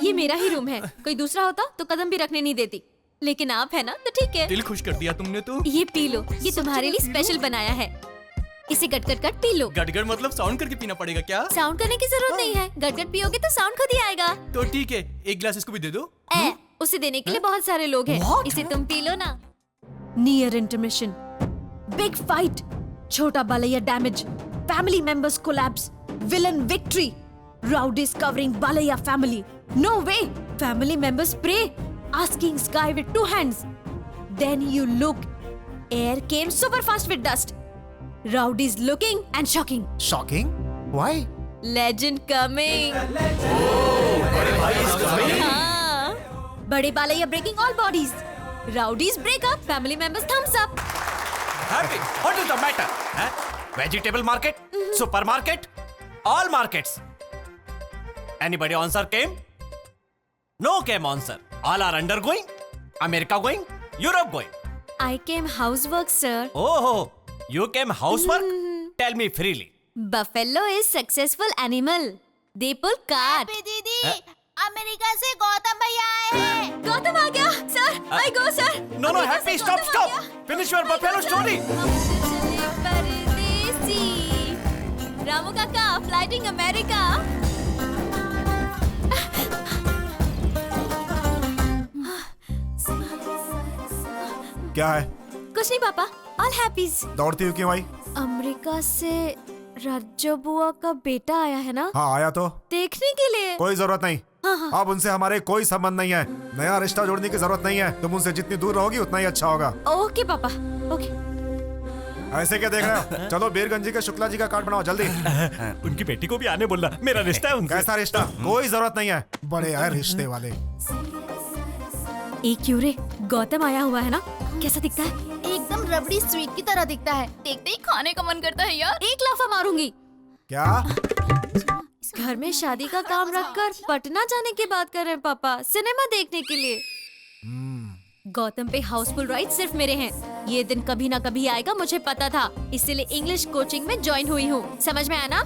ये मेरा ही रूम है, कोई दूसरा होता तो कदम भी रखने नहीं देती, लेकिन आप है ना तो ठीक है। दिल खुश कर दिया तुमने तो। ये पी लो, ये तुम्हारे लिए स्पेशल बनाया है। इसे गट गट गट पी लो। गटगट मतलब साउंड करके पीना पड़ेगा क्या? साउंड करने की जरूरत नहीं है, गट गट पियोगे तो साउंड खुद ही आएगा। तो ठीक है, एक गिलास इसको भी दे दो। उसे देने के लिए बहुत सारे लोग हैं, इसे तुम पी लो ना। नियर इंटरमिशन, बिग फाइट, छोटा Balayya damage, family members collapse, villain victory, rowdies covering Balaya family. No way! Family members pray, asking sky with 2 hands. Then you look, air came super fast with dust. Rowdies looking and shocking. Shocking? Why? Legend coming. हाँ, बड़े Balayya breaking all bodies. Rowdies break up, family members thumbs up. Happy? What is the matter? Vegetable market? Supermarket? All markets. Anybody answer came? No came answer. All are undergoing. America going. Europe going. I came housework, sir. Oh, you came housework? Tell me freely. Buffalo is successful animal. They pull cart. दीदी, America से गौतम भैया आए हैं। गौतम आ गया, sir. I go, sir. No, Happy, stop. Finish your buffalo story. परदेसी, रामू काका, flighting America. क्या है? कुछ नहीं पापा, ऑल हैप्पीज। दौड़ती हुई क्यों आई? अमेरिका से राजू बुआ का बेटा आया है ना? हाँ आया तो। देखने के लिए। कोई जरूरत नहीं। हाँ। अब उनसे हमारे कोई संबंध नहीं है। नया रिश्ता जोड़ने की जरूरत नहीं है। तुम उनसे जितनी दूर रहोगी उतना ही अच्छा होगा। ओके पापा, ओके। ऐसे क्या देख रहे हो? चलो बीरगंजी के शुक्ला जी का कार्ड बनाओ जल्दी। उनकी बेटी को भी आने बोलना, मेरा रिश्ता है उनसे। कैसा रिश्ता? कोई जरूरत नहीं है। बड़े यार रिश्ते वाले। एक क्यों रे, गौतम आया हुआ है ना? कैसा दिखता है? एकदम रबड़ी स्वीट की तरह दिखता है। देखते ही खाने का मन करता है यार। एक लाफा मारूंगी। क्या? घर में शादी का काम रखकर पटना जाने की बात कर रहे हैं पापा, सिनेमा देखने के लिए। गौतम पे हाउसफुल राइट सिर्फ मेरे हैं। ये दिन कभी ना कभी आएगा, मुझे पता था, इसीलिए इंग्लिश कोचिंग में ज्वाइन हुई हूँ। समझ में आया ना?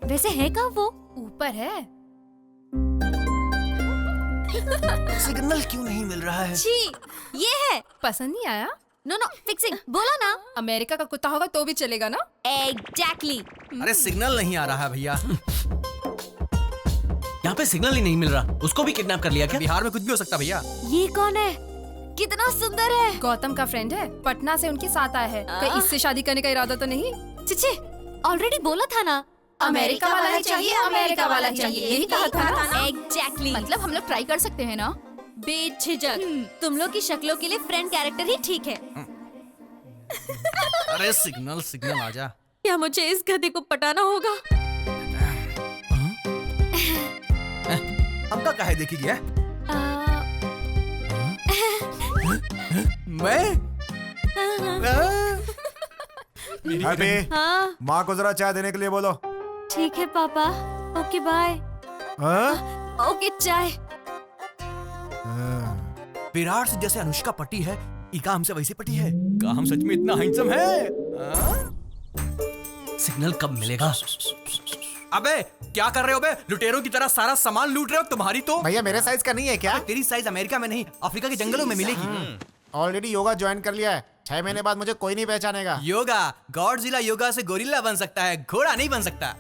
वैसे है कहाँ वो? ऊपर है। सिग्नल क्यों नहीं मिल रहा है? जी, ये है। पसंद नहीं आया? नो फिक्सिंग, बोला ना। अमेरिका का कुत्ता होगा तो भी चलेगा ना? एग्जैक्टली। अरे सिग्नल नहीं आ रहा है भैया। यहाँ पे सिग्नल ही नहीं मिल रहा। उसको भी किडनैप कर लिया क्या? बिहार में कुछ भी हो सकता भैया। ये कौन है? कितना सुंदर है। गौतम का फ्रेंड है, पटना से उनके साथ आया है। कहीं इससे शादी करने का इरादा तो नहीं? चिचे, ऑलरेडी बोला था ना, अमेरिका वाला ही चाहिए, अमेरिका वाला ही चाहिए, यही कहा था ना? एग्जैक्टली। मतलब हम लोग ट्राई कर सकते हैं ना? बेझिझक, तुम लोग की शक्लों के लिए फ्रेंड कैरेक्टर ही ठीक है। अरे सिग्नल आजा। क्या मुझे इस गधे को पटाना होगा? हमका काहे देखी गया? मैं? हैप्पी, हाँ माँ को जरा चाय देने के लिए बोलो। ठीक है पापा, ओके बाय। हाँ? ओके चाय। विराट से जैसे अनुष्का पटी है, इका हमसे वैसे पटी है। का हम सच में इतना हैंडसम है? सिग्नल कब मिलेगा? अबे क्या कर रहे हो बे? लुटेरों की तरह सारा सामान लूट रहे हो। तुम्हारी तो भैया मेरे साइज का नहीं है क्या? तेरी साइज अमेरिका में नहीं, अफ्रीका के जंगलों में मिलेगी। ऑलरेडी योगा ज्वाइन कर लिया है। 6 महीने बाद मुझे कोई नहीं पहचानेगा। योगा? गॉडजिला योगा से गोरिल्ला बन सकता है, घोड़ा नहीं बन सकता।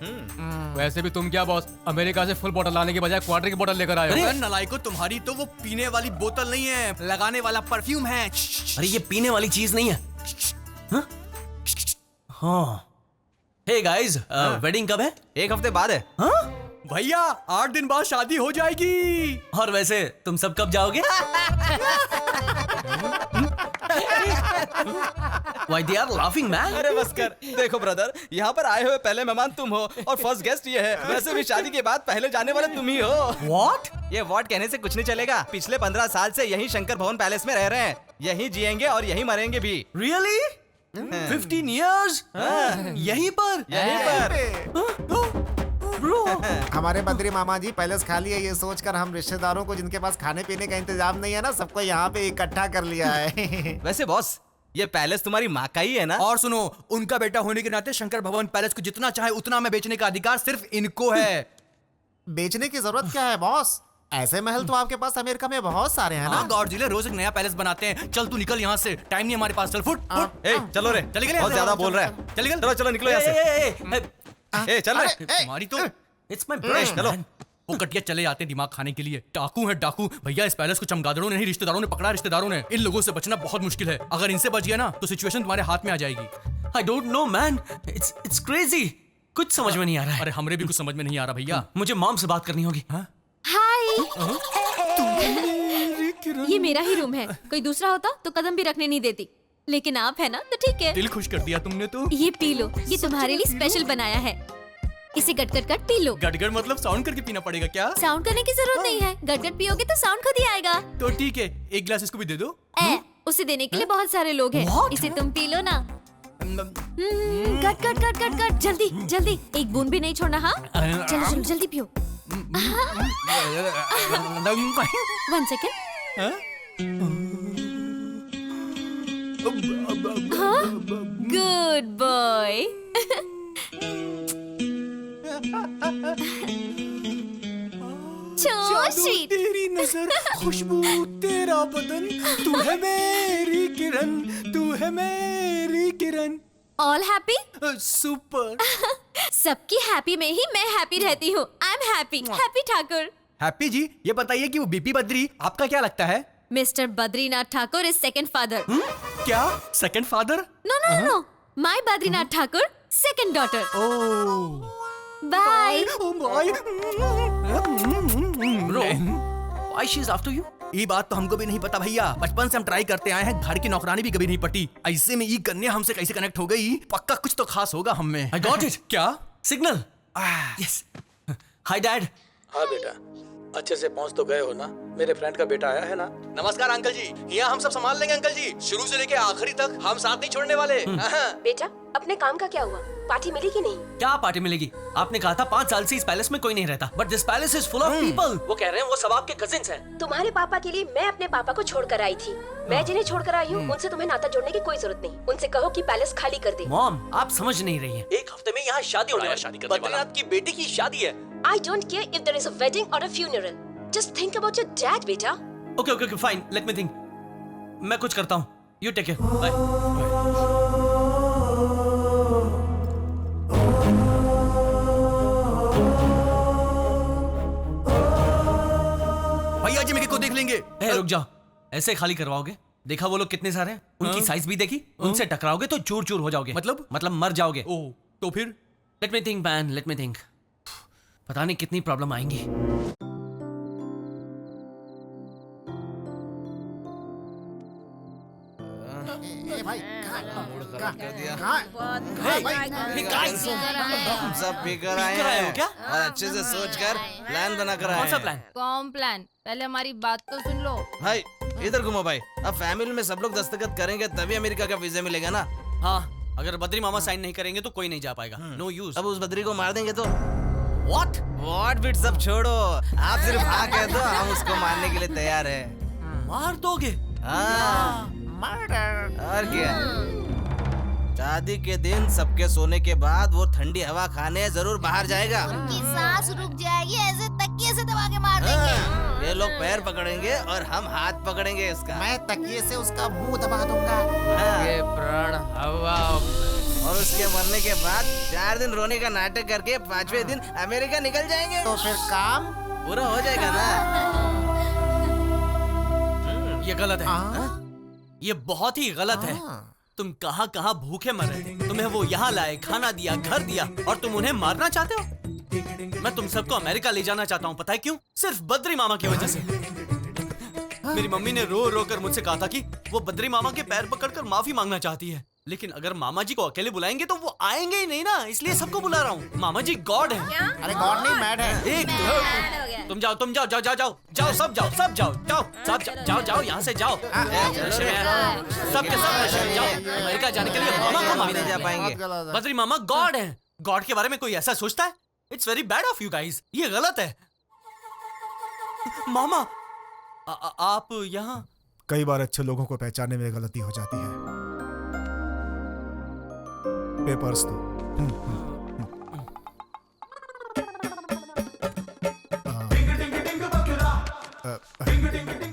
वैसे भी तुम क्या बॉस, अमेरिका से फुल बोतल लाने के बजाय क्वार्टर की बोतल लेकर आए हो। अरे नलायको, तुम्हारी तो वो पीने वाली बोतल नहीं है, लगाने वाला परफ्यूम है। अरे ये पीने वाली चीज नहीं है। हाँ। हे गाइस, वेडिंग कब है? 1 हफ्ते बाद है। भैया 8 दिन बाद शादी हो जाएगी। और वैसे तुम सब कब जाओगे? Why they are laughing, man? अरे बस कर। देखो ब्रदर, यहाँ पर आए हुए पहले मेहमान तुम हो और फर्स्ट गेस्ट ये है। वैसे भी शादी के बाद पहले जाने वाले तुम ही हो। What? ये व्हाट कहने से कुछ नहीं चलेगा। पिछले 15 साल से यही शंकर भवन पैलेस में रह रहे हैं। यहीं जिएंगे और यहीं मरेंगे भी। Really? 15 years? यहीं पर? Bro. हमारे बद्री मामा जी पैलेस खाली है ये सोचकर हम रिश्तेदारों को जिनके पास खाने पीने का इंतजाम नहीं है ना, सबको यहाँ पे इकट्ठा कर लिया है। वैसे बॉस, ये पैलेस तुम्हारी माँ का ही है ना? और सुनो, उनका बेटा होने के नाते शंकर भवन पैलेस को जितना चाहे उतना में बेचने का अधिकार सिर्फ इनको है। बेचने की जरूरत क्या है बॉस? ऐसे महल तो आपके पास अमेरिका में बहुत सारे हैं ना। हाँ गॉडजिला रोज एक नया पैलेस बनाते हैं। चल तू निकल यहाँ से, टाइम नहीं हमारे पास। चल फुट फुट। ए चलो रे, चल निकल यहाँ बहुत से। ज्यादा बोल रहा है। चल निकल। चलो चलो निकलो यहाँ से। ए चल रे। तुम्हारी तो इट्स माय ब्रश। चलो। वो कटिया चले जाते हैं दिमाग खाने के लिए। डाकू है डाकू भैया। इस पैलेस को चमगादड़ों ने नहीं रिश्तेदारों ने पकड़ा। रिश्तेदारों ने। इन लोगों से बचना बहुत मुश्किल है। अगर इनसे बच गया ना तो सिचुएशन तुम्हारे हाथ में आ जाएगी। I don't know man, it's crazy. कुछ समझ में नहीं आ रहा है। अरे हमरे भी कुछ समझ में नहीं आ रहा भैया। मुझे मॉम से बात करनी होगी। हाय। ये मेरा ही रूम है। कोई दूसरा होता तो कदम भी रखने नहीं देती, लेकिन आप है ना तो ठीक है। दिल खुश कर दिया तुमने तो। ये पी लो, ये तुम्हारे लिए स्पेशल बनाया है। इसे गट गट गट पी लो। गटगट मतलब साउंड करके पीना पड़ेगा क्या? साउंड करने की जरूरत नहीं है, गट गट पियोगे तो साउंड खुद ही आएगा। तो ठीक है, एक गिलास इसको भी दे दो। उसे देने के लिए बहुत सारे लोग हैं। इसे तुम पी लो ना। गट गट गट गट गट, जल्दी जल्दी, एक बूंद भी नहीं छोड़ना। हाँ चलो चलो जल्दी पियो। 1 सेकेंड। Good boy. तेरी नजर, खुशबू तेरा बदन, तू है मेरी किरण, तू है मेरी किरण। All happy? सुपर। सबकी हैप्पी में ही मैं हैप्पी रहती हूँ। I am happy. Happy Thakur. Happy ji, ये बताइए कि वो बीपी बद्री आपका क्या लगता है? Mister Badrinath Thakur is second father. क्या second father? No no no, my Badrinath Thakur second daughter. Bye. Bro, why she is after you? ये बात तो हमको भी नहीं पता भैया। बचपन से हम ट्राई करते आए हैं, घर की नौकरानी भी कभी नहीं पटी। ऐसे में ये कन्या हमसे कैसे कनेक्ट हो गई? पक्का कुछ तो खास होगा हम में। I got it. क्या? सिग्नल। यस। Hi dad. हाँ बेटा, अच्छे से पहुंच तो गए हो ना? मेरे फ्रेंड का बेटा आया है ना? नमस्कार अंकल जी, यहाँ हम सब संभाल लेंगे अंकल जी। शुरू से लेके आखिरी तक हम साथ नहीं छोड़ने वाले। बेटा, अपने काम का क्या हुआ? पार्टी मिली कि नहीं? क्या पार्टी मिलेगी? आपने कहा था 5 साल से इस पैलेस में कोई नहीं रहता, but this palace is full of people. वो कह रहे हैं वो सब आपके कजिन्स हैं। तुम्हारे पापा के लिए मैं अपने पापा को छोड़कर आई थी। मैं जिन्हें छोड़कर आई हूँ उनसे तुम्हें नाता जोड़ने की कोई जरूरत नहीं। उनसे कहो कि पैलेस खाली कर दे। मॉम, आप समझ नहीं रही हैं। एक हफ्ते में यहाँ शादी होने वाली है। बद्रीनाथ की बेटी की शादी है। I don't care if there is a wedding or a funeral. Just think about your dad, बेटा। Okay okay fine, let me think. मैं कुछ करता हूँ। You take care. बाय। भैया जी मेरे को देख लेंगे। रुक जाओ, ऐसे खाली करवाओगे? देखा वो लोग कितने सारे हैं? उनकी साइज भी देखी? उनसे टकराओगे तो चूर चूर हो जाओगे। मतलब मर जाओगे। ओ तो फिर? Late me think man, late me think. पता नहीं कितनी प्रॉब्लम आएंगी। हम सब पीकर आए हैं क्या? और अच्छे से सोच कर प्लान बना कर आए हैं। कौन सा प्लान? कौन प्लान? पहले हमारी बात तो सुन लो। भाई इधर घूमो भाई। अब फैमिली में सब लोग दस्तखत करेंगे तभी अमेरिका का वीजा मिलेगा ना। हाँ, अगर बद्री मामा साइन नहीं करेंगे तो कोई नहीं जा पाएगा। No use. अब उस बद्री को मार देंगे तो व्हाट बिट सब छोड़ो। आप सिर्फ हाँ कह दो, हम उसको मारने के लिए तैयार है। मार दोगे? हाँ, और क्या? शादी के दिन सबके सोने के बाद वो ठंडी हवा खाने जरूर बाहर जाएगा। उनकी सांस रुक जाएगी, ऐसे तकिए से दबा के मार देंगे। ये लोग पैर पकड़ेंगे और हम हाथ पकड़ेंगे इसका। मैं तकिए से उसका मुंह दबा दूंगा। ये प्राण हवा। और उसके मरने के बाद 4 दिन रोने का नाटक करके 5वें दिन अमेरिका निकल जाएंगे। तो फिर काम पूरा हो जाएगा ना? ये गलत है। ये बहुत ही गलत है। तुम कहाँ कहाँ भूखे मर रहे थे, तुम्हें वो यहाँ लाए, खाना दिया, घर दिया, और तुम उन्हें मारना चाहते हो? मैं तुम सबको अमेरिका ले जाना चाहता हूँ। पता है क्यों? सिर्फ बद्री मामा की वजह से। मेरी मम्मी ने रो रो कर मुझसे कहा था कि वो बद्री मामा के पैर पकड़कर माफी मांगना चाहती है, लेकिन अगर मामा जी को अकेले बुलाएंगे तो वो आएंगे ही नहीं ना, इसलिए सबको बुला रहा हूँ। मामा जी गॉड है। अरे गॉड नहीं, मैड है। एक तुम जाओ, तुम जाओ, जाओ जाओ जाओ जाओ, सब जाओ, सब जाओ, जाओ सब जाओ, जाओ यहाँ से जाओ। सबके सब नशे में जाओ। अमेरिका जाने के लिए मामा को मारने जा पाएंगे। बद्री मामा गॉड है। गॉड के बारे में कोई ऐसा सोचता है? It's very bad of you guys. ये गलत है। मामा आप यहाँ? कई बार अच्छे लोगों को पहचानने में गलती हो जाती है। पेपर्स तो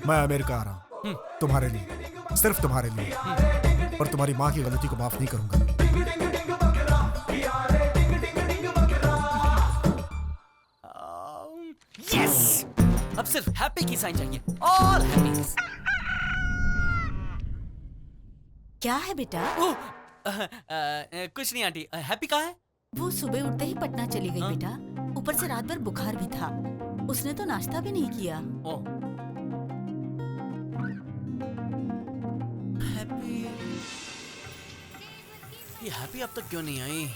मैं अमेरिका आ रहा हूँ तुम्हारे लिए, सिर्फ तुम्हारे लिए, और तुम्हारी माँ की गलती को माफ नहीं करूंगा। यस, अब सिर्फ हैप्पी की साइन चाहिए, ऑल हैप्पी। क्या है बेटा? कुछ नहीं आंटी, हैप्पी कहाँ है? वो सुबह उठते ही पटना चली गई बेटा। ऊपर से रात भर बुखार भी था, उसने तो नाश्ता भी नहीं किया। हैप्पी, ये हैप्पी अब तक क्यों नहीं आई?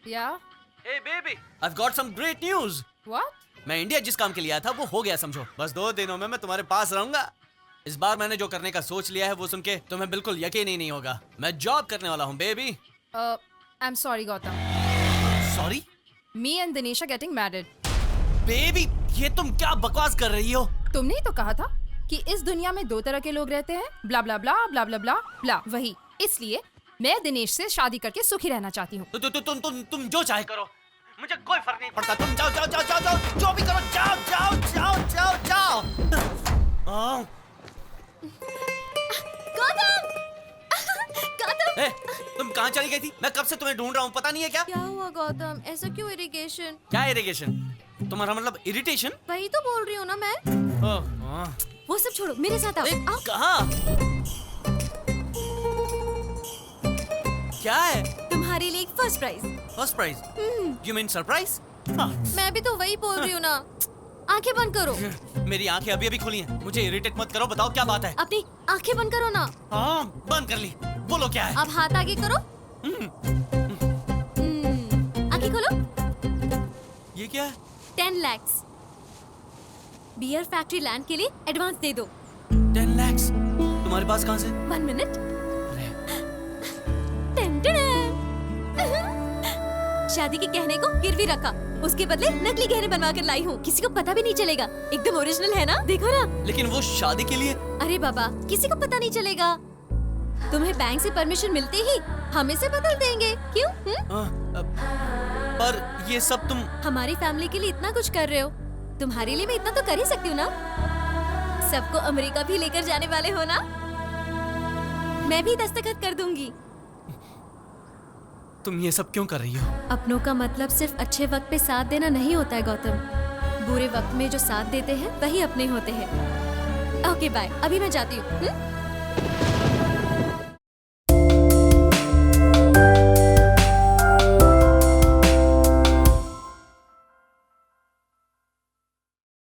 या Hey baby, I've got some great news. What? मैं इंडिया जिस काम के लिए आया था वो हो गया समझो। बस 2 दिनों में मैं तुम्हारे पास रहूंगा। इस बार मैंने जो करने का सोच लिया है वो सुन के तुम्हें बिल्कुल यकीन ही नहीं होगा। मैं जॉब करने वाला हूँ baby. I'm sorry Gautam. Sorry? Me and Dinesh are getting married. Baby, ये तुम क्या बकवास कर रही हो? तुमने ही तो कहा था कि इस दुनिया में 2 तरह के लोग रहते हैं, ब्ला ब्ला ब्ला ब्ला ब्ला ब्ला ब्ला। वही, इसलिए मैं दिनेश से शादी करके सुखी रहना चाहती हूँ। तुम जो चाहे करो, मुझे कोई फर्क नहीं पड़ता। तुम जाओ जाओ जाओ जाओ जाओ, जो भी करो, जाओ जाओ जाओ जाओ जाओ। गौतम! गौतम! ए, तुम कहाँ चली गई थी? मैं कब से तुम्हें ढूंढ रहा हूँ, पता नहीं है क्या? क्या हुआ गौतम? ऐसा क्यों इरिगेशन? क्या इरिगेशन? तुम्हारा मतलब इरिटेशन? वही तो बोल रही हूँ ना मैं। वो सब छोड़ो, मेरे साथ आओ। आओ। कहाँ? क्या है? तुम्हारे लिए एक first prize. First prize? You mean surprise? मैं भी तो वही बोल रही हूँ ना। आंखें बंद करो। मेरी आंखें अभी अभी खुली हैं। मुझे इरिटेट मत करो, बताओ क्या बात है? अपनी आंखें बंद करो ना। हाँ, बंद कर ली। बोलो क्या है? अब हाथ आगे करो। आंखें खोलो। ये क्या है? 10 lakhs। बियर फैक्ट्री लैंड के लिए एडवांस दे दो। 10 lakhs? तुम्हारे पास कहाँ से? 1 मिनट। शादी के गहने को गिरवी रखा, उसके बदले नकली गहने बनवा कर लाई हूँ। किसी को पता भी नहीं चलेगा, एकदम ओरिजिनल है ना, देखो ना। लेकिन वो शादी के लिए। अरे बाबा, किसी को पता नहीं चलेगा। तुम्हें बैंक से परमिशन मिलते ही हम इसे बदल देंगे। क्यों? पर ये सब तुम हमारी फैमिली के लिए इतना कुछ कर रहे हो, तुम्हारे लिए मैं इतना तो कर ही सकती हूँ ना। सबको अमेरिका भी लेकर जाने वाले हो ना, मैं भी दस्तखत कर दूंगी। तुम ये सब क्यों कर रही हो? अपनों का मतलब सिर्फ अच्छे वक्त पे साथ देना नहीं होता है गौतम। बुरे वक्त में जो साथ देते हैं वही अपने होते हैं। ओके बाय, अभी मैं जाती हूँ।